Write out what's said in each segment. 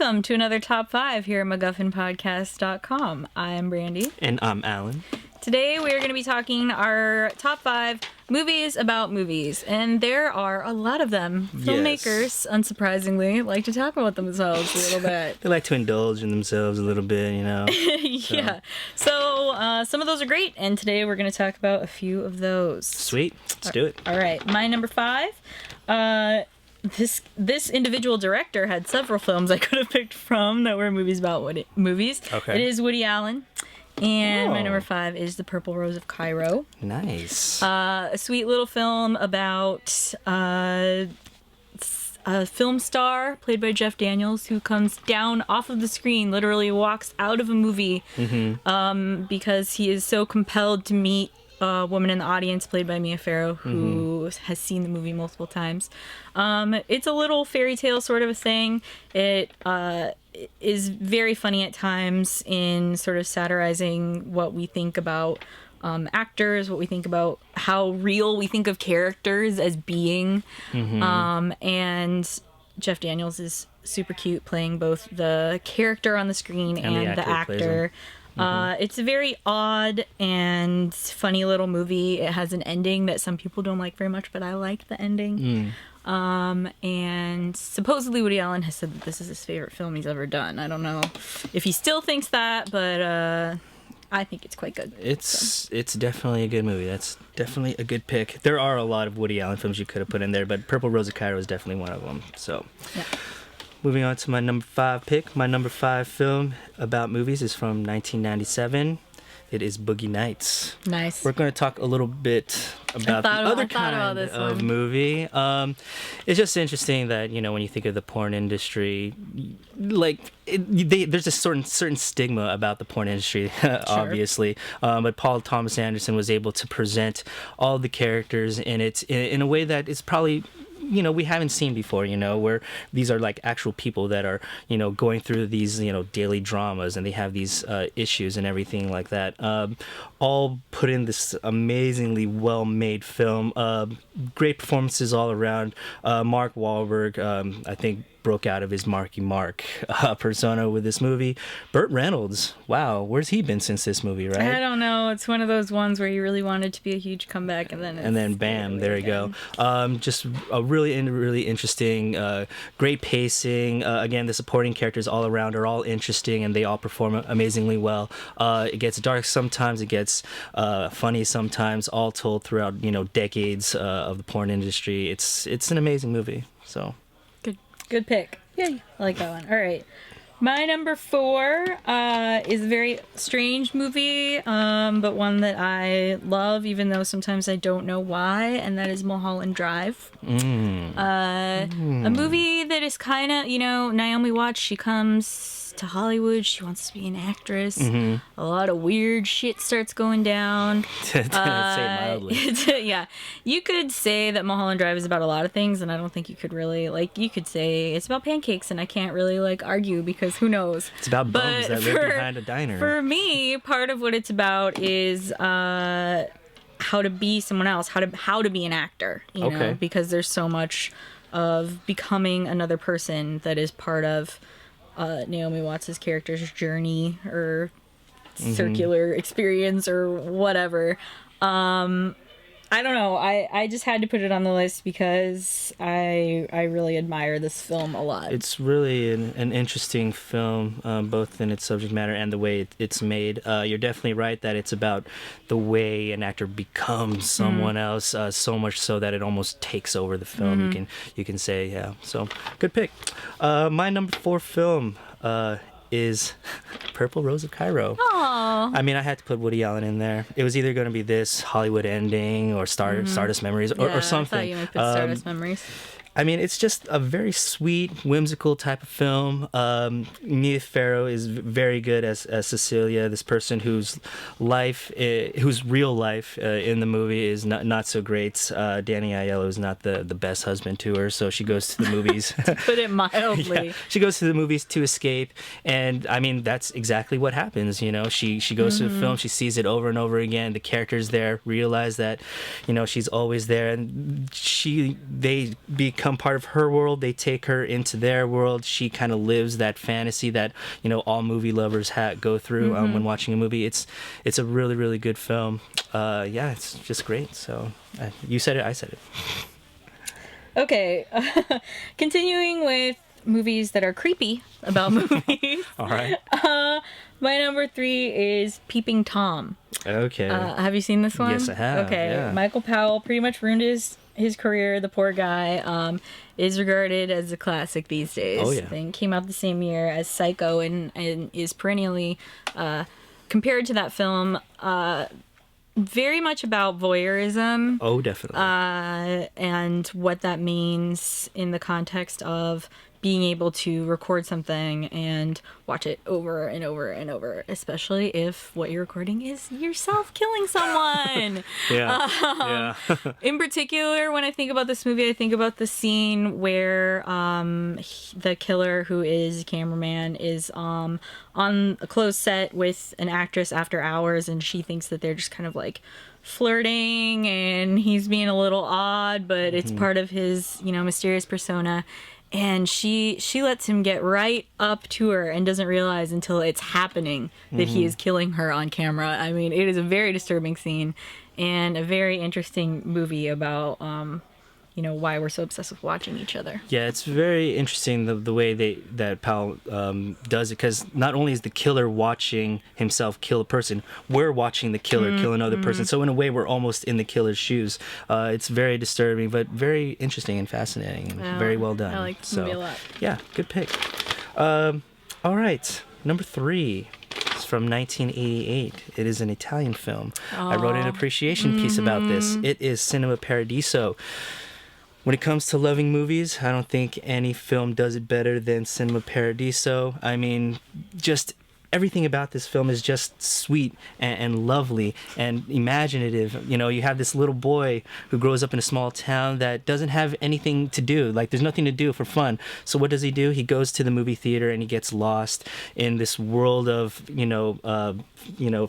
welcome to another Top 5 here at MacGuffinPodcast.com. I'm Brandi. And I'm Alan. Today we are going to be talking our top 5 movies about movies, and there are a lot of them. Filmmakers, unsurprisingly, like to talk about themselves a little bit. They like to indulge in themselves a little bit, you know. Yeah. So some of those are great, and today we're going to talk about a few of those. Sweet. Let's do it. All right. My number 5. This individual director had several films I could have picked from that were movies about movies. Okay. It is Woody Allen. And my number 5 is The Purple Rose of Cairo. Nice. A sweet little film about a film star played by Jeff Daniels who comes down off of the screen, literally walks out of a movie because he is so compelled to meet a woman in the audience played by Mia Farrow who has seen the movie multiple times. It's a little fairy tale sort of a thing. It is very funny at times in sort of satirizing what we think about actors, what we think about how real we think of characters as being. And Jeff Daniels is super cute playing both the character on the screen and the actor. It's a very odd and funny little movie. It has an ending that some people don't like very much, but I like the ending. And supposedly Woody Allen has said that this is his favorite film he's ever done. I don't know if he still thinks that, but I think it's quite good. It's definitely a good movie. That's definitely a good pick. There are a lot of Woody Allen films you could have put in there, but Purple Rose of Cairo is definitely one of them. So, yeah. Moving on to my number 5 pick. My number 5 film about movies is from 1997. It is Boogie Nights. Nice. We're going to talk a little bit about the other kind of movie. It's just interesting that, you know, when you think of the porn industry, like there's a certain stigma about the porn industry, obviously. But Paul Thomas Anderson was able to present all the characters in it in a way that is probably, you know, we haven't seen before, you know, where these are like actual people that are, you know, going through these, you know, daily dramas, and they have these issues and everything like that. All put in this amazingly well-made film. Great performances all around. Mark Wahlberg, I think, broke out of his Marky Mark persona with this movie. Burt Reynolds, wow, where's he been since this movie, right? I don't know. It's one of those ones where you really wanted to be a huge comeback, and then bam, there you go. Just a really interesting, great pacing. Again, the supporting characters all around are all interesting, and they all perform amazingly well. It gets dark sometimes, it gets funny sometimes, all told throughout, you know, decades of the porn industry. It's an amazing movie. So good pick. Yay. I like that one. All right. My number 4 is a very strange movie, but one that I love, even though sometimes I don't know why, and that is Mulholland Drive. A movie that is kind of, you know, Naomi Watts, she comes to Hollywood, she wants to be an actress. A lot of weird shit starts going down. Say it mildly. Yeah. You could say that Mulholland Drive is about a lot of things, and I don't think you could really, like, you could say it's about pancakes, and I can't really, like, argue because who knows? It's about bums that live behind a diner. For me, part of what it's about is how to be someone else, how to be an actor, you know, because there's so much of becoming another person that is part of Naomi Watts' character's journey or circular experience or whatever. I don't know. I just had to put it on the list because I really admire this film a lot. It's really an interesting film, both in its subject matter and the way it's made. You're definitely right that it's about the way an actor becomes someone else, so much so that it almost takes over the film. You can say, yeah. So good pick. My number 4 film is Purple Rose of Cairo. Aww. I mean, I had to put Woody Allen in there. It was either going to be this, Hollywood Ending, or Stardust Memories, or something. I thought you might put Stardust Memories. I mean, it's just a very sweet, whimsical type of film. Mia Farrow is very good as Cecilia, this person whose real life in the movie is not so great. Danny Aiello is not the best husband to her, so she goes to the movies. To put it mildly. Yeah, she goes to the movies to escape, and I mean, that's exactly what happens. You know, she goes to the film, she sees it over and over again. The characters there realize that, you know, she's always there, and they become become part of her world. They take her into their world. She kind of lives that fantasy that, you know, all movie lovers go through when watching a movie. It's a really, really good film. Yeah, it's just great. So you said it, I said it. Okay, continuing with movies that are creepy about movies. All right. My number 3 is Peeping Tom. Okay. Have you seen this one? Yes, I have. Okay. Yeah. Michael Powell pretty much ruined his career. The poor guy is regarded as a classic these days. Oh, yeah. And came out the same year as Psycho and is perennially compared to that film. Very much about voyeurism. Oh, definitely. And what that means in the context of being able to record something and watch it over and over and over, especially if what you're recording is yourself killing someone. Yeah. In particular, when I think about this movie, I think about the scene where the killer, who is a cameraman, is on a closed set with an actress after hours, and she thinks that they're just kind of like flirting and he's being a little odd, but it's part of his, you know, mysterious persona. And she lets him get right up to her and doesn't realize until it's happening that he is killing her on camera. I mean, it is a very disturbing scene and a very interesting movie about, you know, why we're so obsessed with watching each other. Yeah, it's very interesting the way that Powell does it, because not only is the killer watching himself kill a person, we're watching the killer kill another person. So in a way, we're almost in the killer's shoes. It's very disturbing, but very interesting and fascinating, and very well done. I like the movie a lot. Yeah, good pick. All right, number 3. It's from 1988. It is an Italian film. I wrote an appreciation piece about this. It is Cinema Paradiso. When it comes to loving movies, I don't think any film does it better than Cinema Paradiso. I mean, just everything about this film is just sweet and lovely and imaginative. You know, you have this little boy who grows up in a small town that doesn't have anything to do. Like, there's nothing to do for fun. So what does he do? He goes to the movie theater and he gets lost in this world of,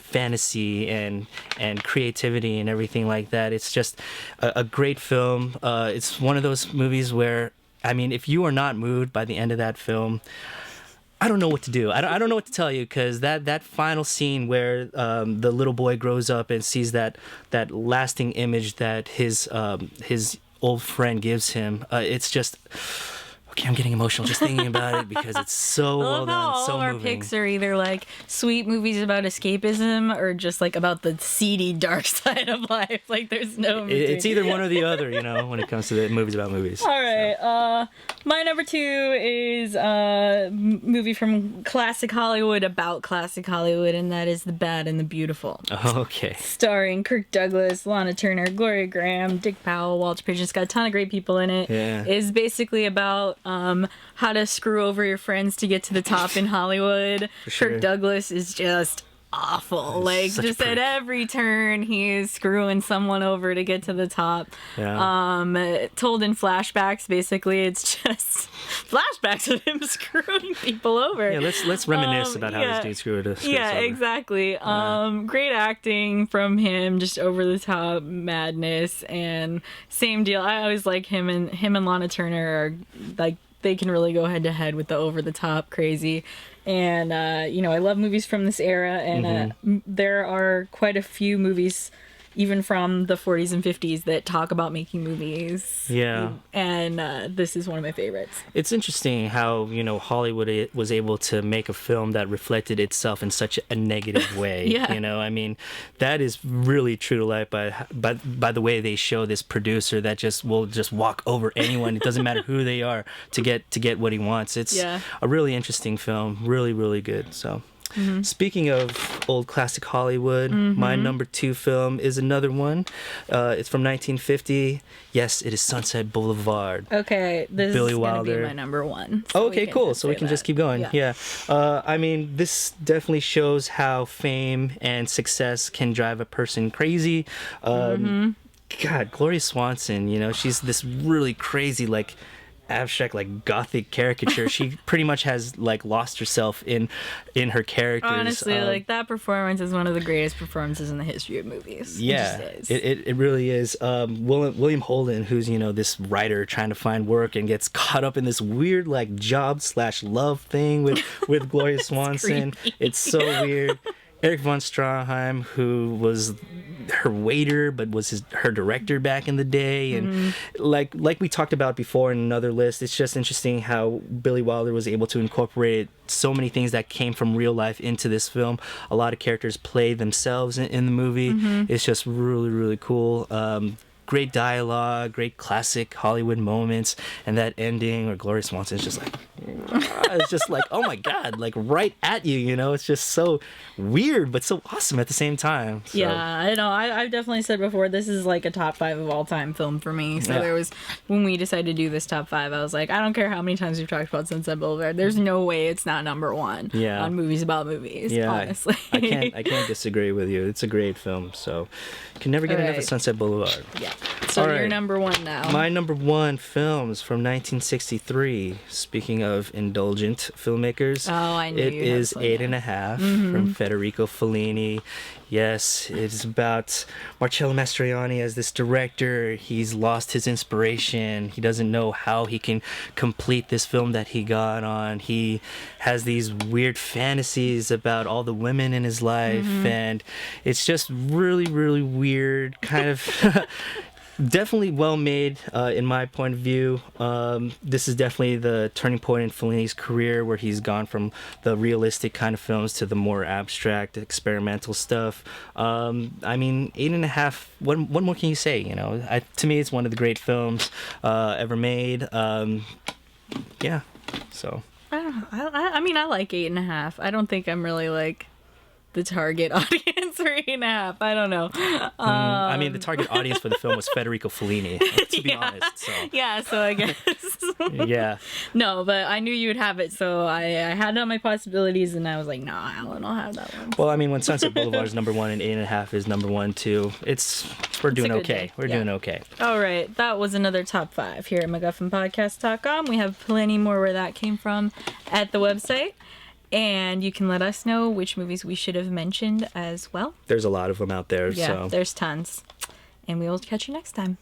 fantasy and creativity and everything like that. It's just a great film. It's one of those movies where, I mean, if you are not moved by the end of that film, I don't know what to do. I don't know what to tell you, because that final scene where the little boy grows up and sees that lasting image that his old friend gives him, it's just... Okay, I'm getting emotional just thinking about it because it's so well done, so moving. All of our picks are either like sweet movies about escapism or just like about the seedy, dark side of life. Like, there's no... It's either one or the other, you know, when it comes to the movies about movies. All right. So. My number 2 is a movie from classic Hollywood about classic Hollywood, and that is The Bad and the Beautiful. Okay. Starring Kirk Douglas, Lana Turner, Gloria Graham, Dick Powell, Walter Page. It's got a ton of great people in it. Yeah. It's basically about how to screw over your friends to get to the top in Hollywood. Sure. Kirk Douglas is just awful. Like, just at every turn, he is screwing someone over to get to the top. Yeah. Told in flashbacks, basically, it's just flashbacks of him screwing people over. Yeah, let's reminisce about how this dude screwed us. Yeah, over. Exactly. Great acting from him, just over the top madness, and same deal. I always like him and Lana Turner are like, they can really go head to head with the over the top crazy. And I love movies from this era, and there are quite a few movies even from the 40s and 50s that talk about making movies. Yeah. And this is one of my favorites. It's interesting how, Hollywood was able to make a film that reflected itself in such a negative way. Yeah. I mean, that is really true to life by the way they show this producer that will walk over anyone. It doesn't matter who they are to get what he wants. It's a really interesting film. Really, really good. So... Speaking of old classic Hollywood, my number 2 film is another one. It's from 1950. Yes, it is Sunset Boulevard. Okay, this Billy is going to Wilder. be my number 1. So okay, cool. So we can just keep going. Yeah. I mean, this definitely shows how fame and success can drive a person crazy. God, Gloria Swanson, she's this really crazy, like... abstract, like gothic caricature. She pretty much has like lost herself in her characters. Honestly, like that performance is one of the greatest performances in the history of movies. Yeah, it really is. William Holden, who's this writer trying to find work and gets caught up in this weird like job/love thing with Gloria Swanson. It's so weird. Eric von Stroheim, who was her waiter but was her director back in the day, and like we talked about before in another list, it's just interesting how Billy Wilder was able to incorporate so many things that came from real life into this film. A lot of characters play themselves in the movie. It's just really, really cool. Great dialogue, great classic Hollywood moments, and that ending where Gloria Swanson is just like, it's just like, oh my god, like right at you, It's just so weird, but so awesome at the same time. So. Yeah, I know. I've definitely said before, this is like a top 5 of all time film for me. So there was, when we decided to do this top 5, I was like, I don't care how many times we've talked about Sunset Boulevard. There's no way it's not number 1 on movies about movies. Yeah, honestly. I can't disagree with you. It's a great film. So you can never get enough of Sunset Boulevard. Yeah. So you're number 1 now. My number 1 films from 1963. Speaking of indulgent filmmakers, I knew it is 8.5 from Federico Fellini. Yes, it's about Marcello Mastroianni as this director. He's lost his inspiration. He doesn't know how he can complete this film that he got on. He has these weird fantasies about all the women in his life, and it's just really, really weird, kind of... Definitely well made, in my point of view. This is definitely the turning point in Fellini's career, where he's gone from the realistic kind of films to the more abstract, experimental stuff. I mean, 8.5. What more can you say? To me, it's one of the great films ever made. Yeah. So. I don't know. I mean, I like 8.5. I don't think I'm really like the target audience for 8.5. I don't know. I mean, the target audience for the film was Federico Fellini, to be honest. So. Yeah, so I guess. Yeah. No, but I knew you would have it, so I had it on my possibilities, and I was like, nah, Alan, I'll have that one. Well, I mean, when Sunset Boulevard is number 1 and 8.5 is number 1 too, we're doing okay. We're doing okay. All right, that was another top 5 here at MacGuffinPodcast.com. We have plenty more where that came from at the website. And you can let us know which movies we should have mentioned as well. There's a lot of them out there. Yeah, so. There's tons. And we will catch you next time.